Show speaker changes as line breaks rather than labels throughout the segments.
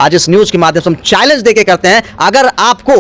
आज इस न्यूज के माध्यम से हम चैलेंज देके करते हैं, अगर आपको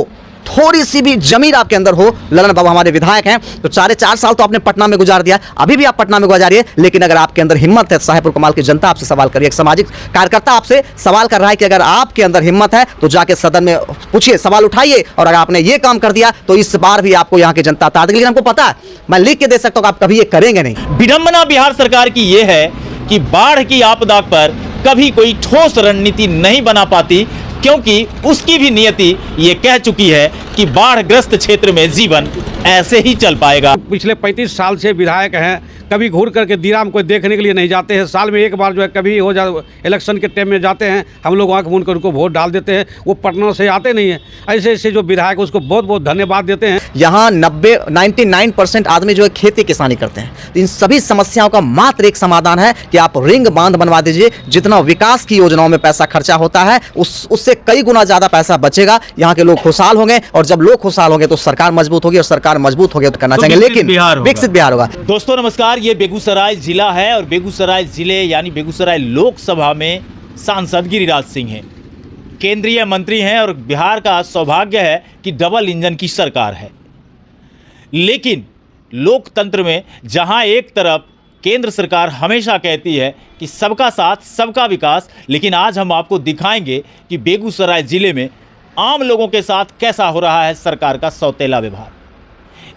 थोड़ी सी भी जमीन आपके अंदर हो, ललन बाबा हमारे विधायक हैं, तो 4.5 साल तो आपने पटना में गुजार दिया, अभी भी आप पटना में गुजारिए, लेकिन अगर आपके अंदर हिम्मत है, साहेबपुर कमाल की जनता आपसे सवाल करिए, एक सामाजिक कार्यकर्ता आपसे सवाल कर रहा है कि अगर आपके अंदर हिम्मत है तो जाके सदन में पूछिए, सवाल उठाइए, और अगर आपने ये काम कर दिया तो इस बार भी आपको यहाँ की जनता ताड़ देगी। लेकिन हमको पता है, मैं लिख के दे सकता हूँ, आप कभी ये करेंगे नहीं।
विडंबना बिहार सरकार की यह है कि बाढ़ की आपदा पर कभी कोई ठोस रणनीति नहीं बना पाती, क्योंकि उसकी भी नियति ये कह चुकी है कि बाढ़ग्रस्त क्षेत्र में जीवन ऐसे ही चल पाएगा।
पिछले 35 साल से विधायक हैं, कभी घूर करके दीराम को देखने के लिए नहीं जाते हैं। साल में एक बार जो है कभी हो जा इलेक्शन के टाइम में जाते हैं, हम लोग आंख मूंद कर उनको वोट डाल देते हैं, वो पटना से आते नहीं हैं। ऐसे ऐसे जो विधायक उसको बहुत बहुत धन्यवाद देते हैं।
यहाँ 99% आदमी जो है खेती किसानी करते हैं, तो इन सभी समस्याओं का मात्र एक समाधान है कि आप रिंग बांध बनवा दीजिए। जितना विकास की योजनाओं में पैसा खर्चा होता है उससे कई गुना ज्यादा पैसा बचेगा, यहाँ के लोग खुशहाल होंगे, और जब लोग खुशहाल होंगे तो सरकार मजबूत होगी, और सरकार मजबूत होगी तो करना चाहिए, लेकिन विकसित बिहार होगा।
दोस्तों नमस्कार, ये बेगूसराय जिला है और बेगूसराय जिले यानी बेगूसराय लोकसभा में सांसद गिरिराज सिंह हैं, केंद्रीय मंत्री हैं, और बिहार का सौभाग्य है कि डबल इंजन की सरकार है। लेकिन लोकतंत्र में जहां एक तरफ केंद्र सरकार हमेशा कहती है कि सबका साथ सबका विकास, लेकिन आज हम आपको दिखाएंगे कि बेगूसराय जिले में आम लोगों के साथ कैसा हो रहा है सरकार का सौतेला व्यवहार।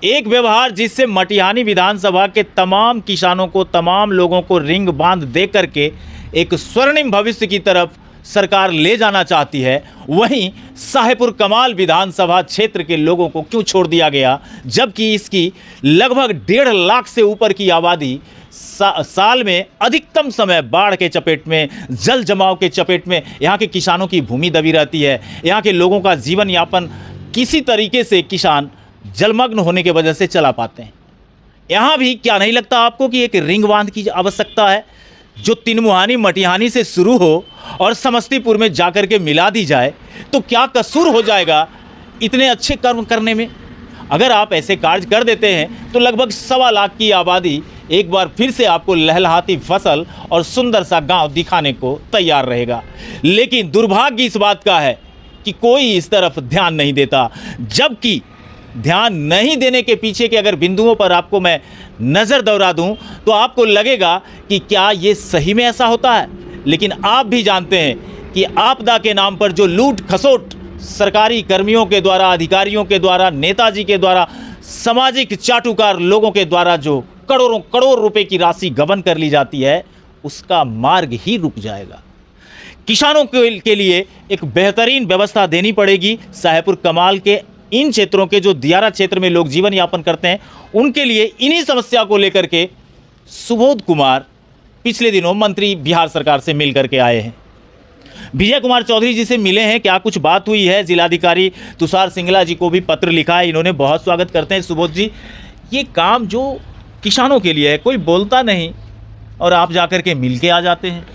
एक व्यवहार जिससे मटिहानी विधानसभा के तमाम किसानों को, तमाम लोगों को रिंग बांध दे करके एक स्वर्णिम भविष्य की तरफ सरकार ले जाना चाहती है, वहीं साहेबपुर कमाल विधानसभा क्षेत्र के लोगों को क्यों छोड़ दिया गया, जबकि इसकी लगभग 1.5 लाख से ऊपर की आबादी साल में अधिकतम समय बाढ़ के चपेट में, जल जमाव के चपेट में, यहाँ के किसानों की भूमि दबी रहती है, यहाँ के लोगों का जीवन यापन किसी तरीके से किसान जलमग्न होने के वजह से चला पाते हैं। यहाँ भी क्या नहीं लगता आपको कि एक रिंग बांध की आवश्यकता है, जो तिनमुहानी मटिहानी से शुरू हो और समस्तीपुर में जाकर के मिला दी जाए, तो क्या कसूर हो जाएगा इतने अच्छे कर्म करने में? अगर आप ऐसे कार्य कर देते हैं तो लगभग 1.25 लाख की आबादी एक बार फिर से आपको लहलहाती फसल और सुंदर सा गांव दिखाने को तैयार रहेगा। लेकिन दुर्भाग्य इस बात का है कि कोई इस तरफ ध्यान नहीं देता, जबकि ध्यान नहीं देने के पीछे के अगर बिंदुओं पर आपको मैं नज़र दौड़ा दूं तो आपको लगेगा कि क्या ये सही में ऐसा होता है। लेकिन आप भी जानते हैं कि आपदा के नाम पर जो लूट खसोट सरकारी कर्मियों के द्वारा, अधिकारियों के द्वारा, नेताजी के द्वारा, सामाजिक चाटुकार लोगों के द्वारा जो करोड़ों करोड़ रुपए की राशि गबन कर ली जाती है, उसका मार्ग ही रुक जाएगा। किसानों के लिए एक बेहतरीन व्यवस्था देनी पड़ेगी। साहेबपुर कमाल के इन क्षेत्रों के जो दियारा क्षेत्र में लोग जीवन यापन करते हैं, उनके लिए इन्हीं समस्या को लेकर के सुबोध कुमार पिछले दिनों मंत्री बिहार सरकार से मिल करके आए हैं। विजय कुमार चौधरी जी से मिले हैं, क्या कुछ बात हुई है? जिलाधिकारी तुषार सिंगला जी को भी पत्र लिखा है, इन्होंने बहुत स्वागत करते हैं। सुबोध जी, ये काम जो किसानों के लिए है, कोई बोलता नहीं और आप जाकर के मिल के आ जाते हैं।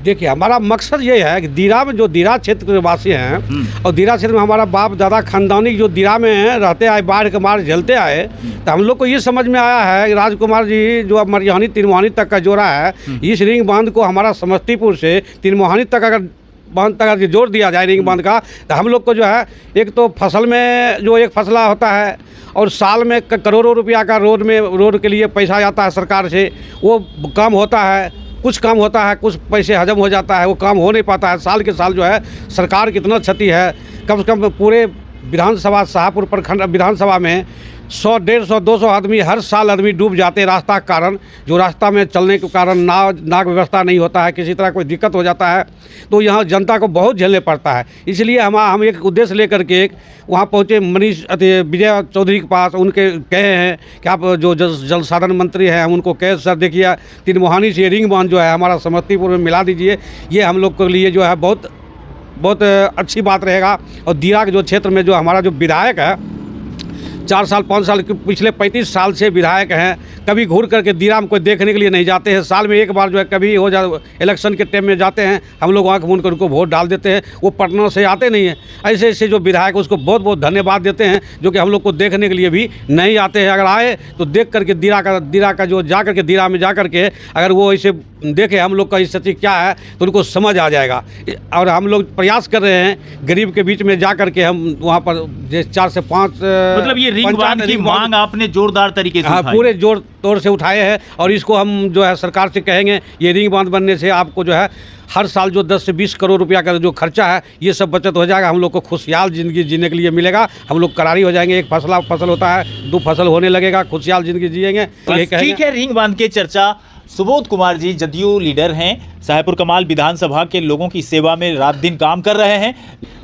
देखिए, हमारा मकसद ये है कि दीरा में जो दीरा क्षेत्र के वासी हैं, और दीरा क्षेत्र में हमारा बाप दादा खानदानी जो दीरा में रहते आए, बाढ़ के मार झेलते आए, तो हम लोग को ये समझ में आया है कि राजकुमार जी जो मटिहानी तिनमुहानी तक का जोड़ा है, इस रिंग बांध को हमारा समस्तीपुर से तिनमुहानी तक अगर बांध तक अगर जोड़ दिया जाए रिंग बांध का, तो हम लोग को जो है एक तो फसल में जो एक फसला होता है, और साल में करोड़ों रुपया का रोड के लिए पैसा आता है सरकार से, वो काम होता है। कुछ काम होता है, कुछ पैसे हजम हो जाता है, वो काम हो नहीं पाता है। साल के साल जो है सरकार कितना क्षति है, कम से कम पूरे विधानसभा शाहपुर प्रखंड विधानसभा में 100, 150, 200 आदमी हर साल आदमी डूब जाते हैं रास्ता के कारण। जो रास्ता में चलने के कारण नाव व्यवस्था नहीं होता है, किसी तरह कोई दिक्कत हो जाता है, तो यहाँ जनता को बहुत झेलने पड़ता है। इसलिए हम एक उद्देश्य लेकर के वहाँ पहुँचे विजय चौधरी के पास, उनके कहे हैं कि आप जो जल साधन मंत्री हैं, हम उनको कहे सर देखिए तिनमुहानी से रिंग बांध जो है हमारा समस्तीपुर में मिला दीजिए, ये हम लोग के लिए जो है बहुत अच्छी बात रहेगा। और दीरा के जो क्षेत्र में जो हमारा जो विधायक है, 4 साल 5 साल पिछले 35 साल से विधायक हैं, कभी घूर करके दीराम को देखने के लिए नहीं जाते हैं। साल में एक बार जो है कभी हो जा इलेक्शन के टाइम में जाते हैं, हम लोग आंख मूंद कर उनको वोट डाल देते हैं, वो पटना से आते नहीं हैं। ऐसे ऐसे जो विधायक उसको बहुत बहुत धन्यवाद देते हैं, जो कि हम लोग को देखने के लिए भी नहीं आते हैं। अगर आए तो देख करके दीरा का जो जा करके दीरा में जा करके अगर वो ऐसे देखे हम लोग का स्थिति क्या है तो उनको समझ आ जाएगा। और हम लोग प्रयास कर रहे हैं गरीब के बीच में जा करके हम वहाँ पर 4 से 5
मतलब ये रिंग बांध की मांग आपने जोरदार तरीके से उठाई।
पूरे जोर तोड़ से उठाए हैं और इसको हम जो है सरकार से कहेंगे ये रिंग बांध बनने से आपको जो है हर साल जो 10 से 20 करोड़ रुपया का जो खर्चा है ये सब बचत हो जाएगा। हम लोग को खुशहाल ज़िंदगी जीने के लिए मिलेगा। हम लोग करारी हो जाएंगे, एक फसल होता है 2 फसल होने लगेगा, खुशहाल ज़िंदगी जिएंगे।
ठीक है, रिंग बांध के चर्चा सुबोध कुमार जी जदयू लीडर हैं, साहेबपुर कमाल विधानसभा के लोगों की सेवा में रात दिन काम कर रहे हैं।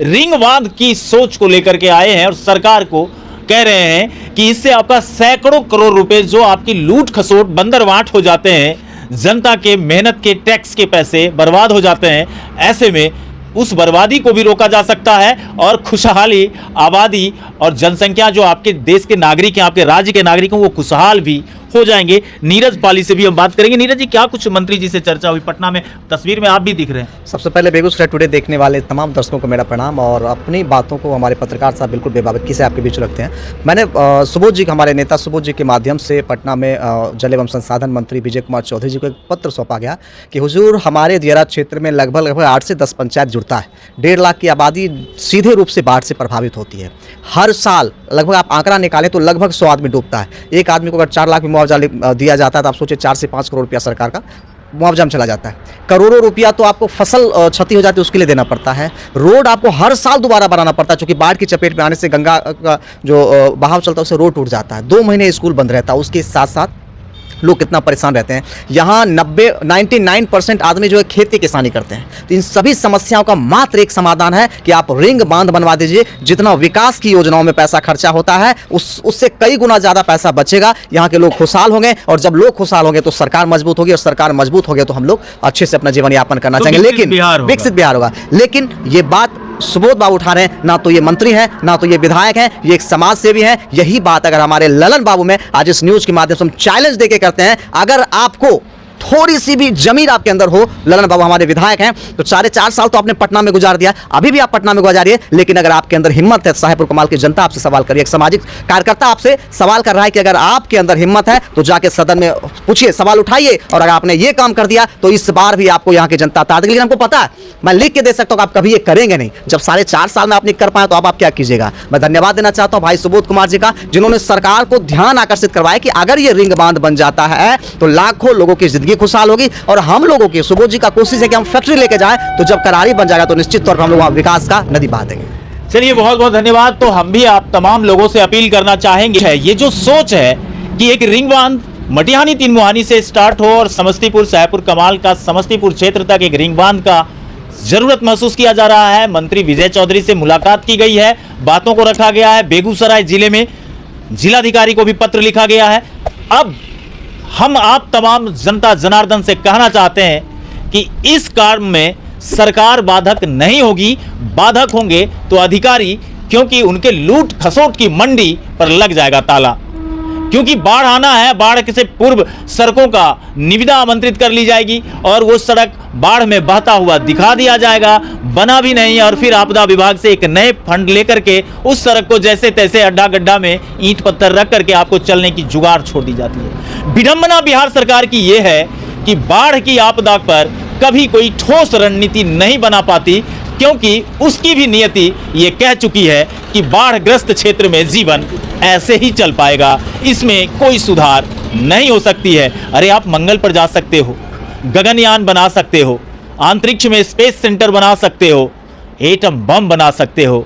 रिंग बांध की सोच को लेकर के आए हैं और सरकार को कह रहे हैं कि इससे आपका सैकड़ों करोड़ रुपए जो आपकी लूट खसोट बंदरवाट हो जाते हैं, जनता के मेहनत के टैक्स के पैसे बर्बाद हो जाते हैं, ऐसे में उस बर्बादी को भी रोका जा सकता है और खुशहाली आबादी और जनसंख्या जो आपके देश के नागरिक हैं, आपके राज्य के नागरिक हैं, वो खुशहाल भी हो जाएंगे। नीरज पाली से भी हम बात करेंगे। नीरज जी, क्या कुछ मंत्री जी से चर्चा हुई पटना में? तस्वीर में आप भी दिख रहे हैं।
सबसे पहले बेगूसराय टुडे देखने वाले तमाम दर्शकों को मेरा प्रणाम और अपनी बातों को हमारे पत्रकार साहब बिल्कुल बेबाकी से आपके बीच रखते हैं। मैंने सुबोध जी, हमारे नेता सुबोध जी के माध्यम से पटना में जल एवं संसाधन मंत्री विजय कुमार चौधरी जी को एक पत्र सौंपा गया कि हुजूर हमारे दियारा क्षेत्र में लगभग 8 से 10 पंचायत जुड़ता है। 1.5 लाख की आबादी सीधे रूप से बाढ़ से प्रभावित होती है। हर साल लगभग आप आंकड़ा निकालें तो लगभग 100 आदमी डूबता है। एक आदमी को अगर 4 लाख में मुआवजा दिया जाता है तो आप सोचिए 4 से 5 करोड़ रुपया सरकार का मुआवजा में चला जाता है। करोड़ों रुपया तो आपको फसल क्षति हो जाती है उसके लिए देना पड़ता है। रोड आपको हर साल दोबारा बनाना पड़ता है, क्योंकि बाढ़ की चपेट में आने से गंगा का जो बहाव चलता है उससे रोड टूट जाता है। 2 महीने स्कूल बंद रहता है। उसके साथ साथ लोग कितना परेशान रहते हैं। यहाँ 99% आदमी जो है खेती किसानी करते हैं। तो इन सभी समस्याओं का मात्र एक समाधान है कि आप रिंग बांध बनवा दीजिए। जितना विकास की योजनाओं में पैसा खर्चा होता है उससे कई गुना ज़्यादा पैसा बचेगा। यहाँ के लोग खुशहाल होंगे और जब लोग खुशहाल होंगे तो सरकार मजबूत होगी और सरकार मजबूत होगी तो हम लोग अच्छे से अपना जीवन यापन करना चाहेंगे। लेकिन विकसित बिहार होगा। लेकिन ये बात सुबोध बाबू उठा रहे हैं, ना तो ये मंत्री हैं, ना तो ये विधायक हैं, ये एक समाज सेवी हैं। यही बात अगर हमारे ललन बाबू में आज इस न्यूज के माध्यम से हम चैलेंज देके करते हैं, अगर आपको थोड़ी सी भी जमीन आपके अंदर हो, ललन बाबू हमारे विधायक हैं, तो 4.5 साल तो आपने पटना में गुजार दिया, अभी भी आप पटना में गुजारिए। लेकिन अगर आपके अंदर हिम्मत है, साहेबपुर कमाल की जनता आपसे सवाल करिए, एक सामाजिक कार्यकर्ता आपसे सवाल कर रहा है कि अगर आपके अंदर हिम्मत है तो जाके सदन में पूछिए, सवाल उठाइए। और अगर आपने ये काम कर दिया तो इस बार भी आपको यहाँ की जनता ताड़ देगी। लेकिन हमको पता है, मैं लिख के दे सकता हूँ, आप कभी ये करेंगे नहीं। जब 4.5 साल में आप नहीं कर पाए तो आप क्या कीजिएगा। मैं धन्यवाद देना चाहता हूँ भाई सुबोध कुमार जी का, जिन्होंने सरकार को ध्यान आकर्षित करवाया कि अगर ये रिंग बांध बन जाता है तो लाखों लोगों की जिंदगी खुशहाल होगी। और हम लोगों की, सुबोध जी का कोशिश है कि हम फैक्ट्री लेके जाएं, तो जब करारी बन जाएगा तो निश्चित तौर पर हम लोग विकास का नदी बहा देंगे।
चलिए, बहुत बहुत धन्यवाद। तो हम भी आप तमाम लोगों से अपील करना चाहेंगे, ये जो सोच है कि एक रिंग बांध मटिहानी तीन मुहानी से स्टार्ट हो और समस्तीपुर साहेबपुर कमाल का समस्तीपुर क्षेत्र तक एक रिंग बांध का जरूरत महसूस किया जा रहा है। मंत्री विजय चौधरी से मुलाकात की गई है, बातों को रखा गया है। बेगूसराय जिले में जिलाधिकारी को भी पत्र लिखा गया है। अब हम आप तमाम जनता जनार्दन से कहना चाहते हैं कि इस काम में सरकार बाधक नहीं होगी, बाधक होंगे तो अधिकारी, क्योंकि उनके लूट खसोट की मंडी पर लग जाएगा ताला। क्योंकि बाढ़ आना है, बाढ़ से पूर्व सड़कों का निविदा आमंत्रित कर ली जाएगी और वो सड़क बाढ़ में बहता हुआ दिखा दिया जाएगा, बना भी नहीं, और फिर आपदा विभाग से एक नए फंड लेकर के उस सड़क को जैसे तैसे अड्डा गड्ढा में ईंट पत्थर रख करके आपको चलने की जुगाड़ छोड़ दी जाती है। विडंबना बिहार सरकार की यह है कि बाढ़ की आपदा पर कभी कोई ठोस रणनीति नहीं बना पाती, क्योंकि उसकी भी नियति ये कह चुकी है कि बाढ़ग्रस्त क्षेत्र में जीवन ऐसे ही चल पाएगा, इसमें कोई सुधार नहीं हो सकती है। अरे आप मंगल पर जा सकते हो, गगनयान बना सकते हो, अंतरिक्ष में स्पेस सेंटर बना सकते हो, एटम बम बना सकते हो,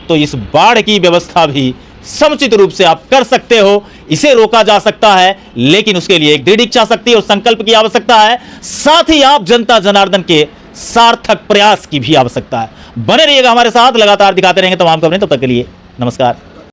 तो इस बाढ़ की व्यवस्था भी समुचित रूप से आप कर सकते हो। इसे रोका जा सकता है, लेकिन उसके लिए एक दृढ़ इच्छा शक्ति और संकल्प की आवश्यकता है। साथ ही आप जनता जनार्दन के सार्थक प्रयास की भी आवश्यकता है। बने रहिएगा हमारे साथ, लगातार दिखाते रहेंगे तमाम खबरें। तब तक के लिए नमस्कार।